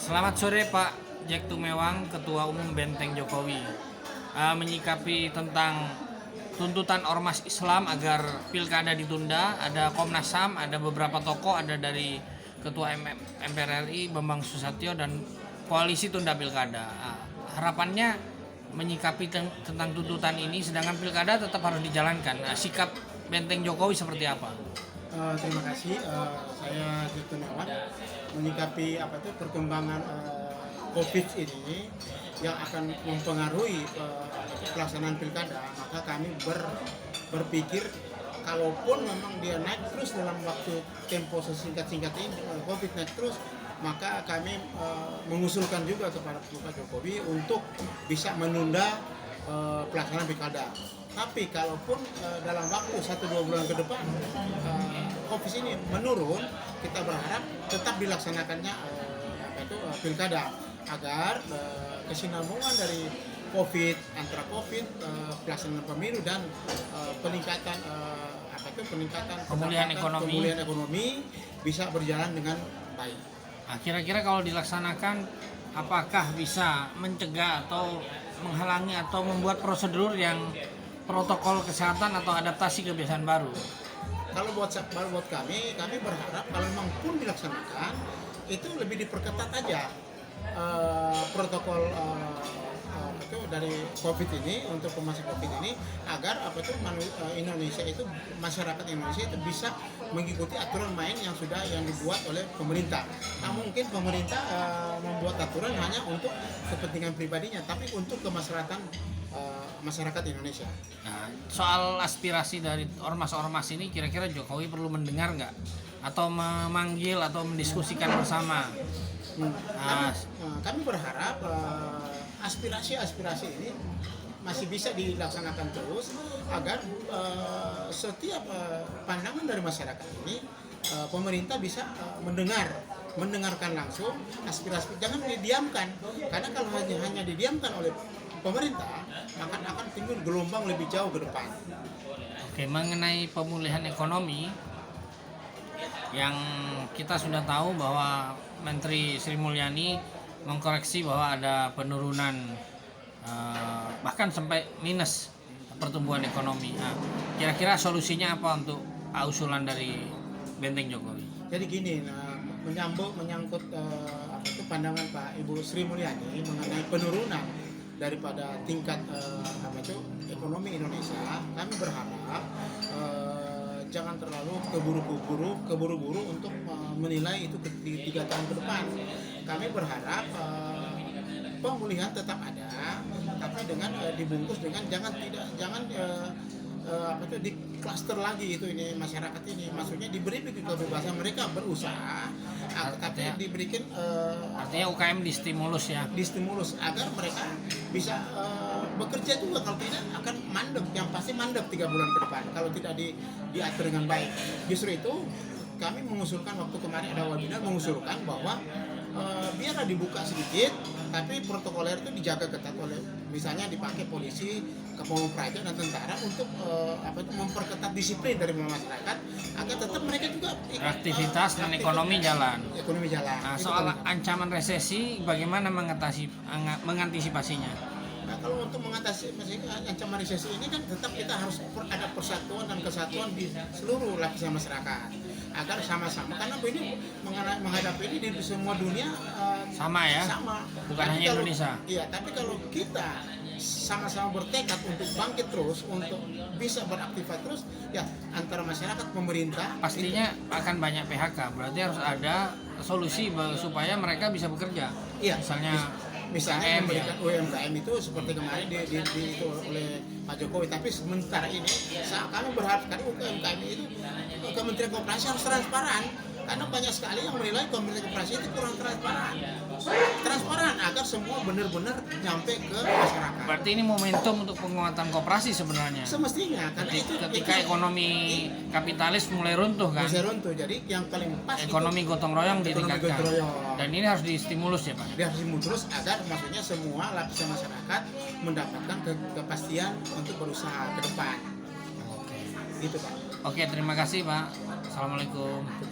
Selamat sore Pak Jack Tumewang, Ketua Umum Benteng Jokowi. Menyikapi tentang tuntutan Ormas Islam agar pilkada ditunda, ada Komnas HAM, ada beberapa tokoh, ada dari Ketua MPR RI Bambang Susatyo dan Koalisi Tunda Pilkada. Harapannya menyikapi tentang tuntutan ini, sedangkan pilkada tetap harus dijalankan. Sikap Benteng Jokowi seperti apa? Terima kasih. Saya Jack Tumewang menyikapi perkembangan COVID ini yang akan mempengaruhi pelaksanaan pilkada, maka kami berpikir kalaupun memang dia naik terus dalam waktu tempo sesingkat-singkat ini, COVID naik terus, maka kami mengusulkan juga kepada Pak Jokowi untuk bisa menunda pelaksanaan pilkada. Tapi kalaupun dalam waktu 1-2 bulan ke depan COVID ini menurun, kita berharap tetap dilaksanakannya pilkada agar kesinambungan dari COVID antara pelaksanaan pemilu dan peningkatan pemulihan ekonomi bisa berjalan dengan baik. Kira-kira kalau dilaksanakan, apakah bisa mencegah atau menghalangi atau membuat prosedur yang protokol kesehatan atau adaptasi kebiasaan baru? Kalau buat kami berharap kalau memang pun dilaksanakan itu lebih diperketat aja protokol dari COVID ini untuk masa COVID ini agar Indonesia itu masyarakat Indonesia itu bisa mengikuti aturan main yang dibuat oleh pemerintah. Nah, mungkin pemerintah membuat aturan hanya untuk kepentingan pribadinya, tapi untuk kemaslahatan masyarakat Indonesia. Nah, soal aspirasi dari ormas-ormas ini, kira-kira Jokowi perlu mendengar nggak? Atau memanggil atau mendiskusikan bersama? Kami berharap aspirasi ini masih bisa dilaksanakan terus agar setiap pandangan dari masyarakat ini pemerintah bisa mendengarkan langsung aspirasi, jangan didiamkan, karena kalau hanya didiamkan oleh pemerintah akan timbul gelombang lebih jauh ke depan. Oke, mengenai pemulihan ekonomi yang kita sudah tahu bahwa Menteri Sri Mulyani mengkoreksi bahwa ada penurunan bahkan sampai minus pertumbuhan ekonomi. Nah, kira-kira solusinya apa untuk usulan dari Benteng Jokowi? Jadi gini, menyangkut pandangan Pak Ibu Sri Mulyani mengenai penurunan daripada tingkat ekonomi Indonesia, kami berharap jangan terlalu keburu-buru untuk menilai itu 3 tahun ke depan. Kami berharap pemulihan tetap ada, tapi dengan dibungkus dengan jangan di klaster lagi ini masyarakat ini, maksudnya diberi kebebasan mereka berusaha, tapi diberikan artinya UKM distimulus agar mereka bisa bekerja juga, kalau tidak akan mandek, yang pasti mandek 3 bulan ke depan kalau tidak diatur dengan baik. Justru itu kami mengusulkan, waktu kemarin ada webinar, mengusulkan bahwa biarlah dibuka sedikit, tapi protokoler itu dijaga ketat oleh, misalnya dipakai polisi, Kapolri Praja dan tentara untuk memperketat disiplin dari masyarakat agar tetap mereka juga aktivitas dan ekonomi jalan. Nah, soal ancaman resesi, bagaimana mengantisipasinya? Nah, kalau untuk mengatasi ancaman resesi ini kan tetap kita harus ada persatuan dan kesatuan di seluruh lapisan masyarakat agar sama-sama, karena ini menghadapi ini di semua dunia sama, bukan tapi hanya Indonesia. Iya, tapi kalau kita sama-sama bertekad untuk bangkit terus, untuk bisa beraktivitas terus, ya antara masyarakat, pemerintah, pastinya akan banyak PHK. Berarti harus ada solusi supaya mereka bisa bekerja. Iya, misalnya memberikan UMKM itu seperti kemarin itu oleh Pak Jokowi, tapi sementara ini kami berharap sekali UMKM itu Kementerian Koperasi harus transparan, karena banyak sekali yang menilai Kementerian Koperasi itu kurang transparan agar semua benar-benar nyampe ke masyarakat. Berarti ini momentum untuk penguatan koperasi sebenarnya. Semestinya, karena ketika ekonomi kapitalis mulai runtuh kan. Jadi yang paling pas ekonomi gotong royong ditingkatkan. Dan ini harus distimulus ya Pak. Dia harus distimulus agar maksudnya semua lapisan masyarakat mendapatkan kepastian untuk berusaha ke depan. Oke. Gitu Pak. Oke, terima kasih Pak. Assalamualaikum.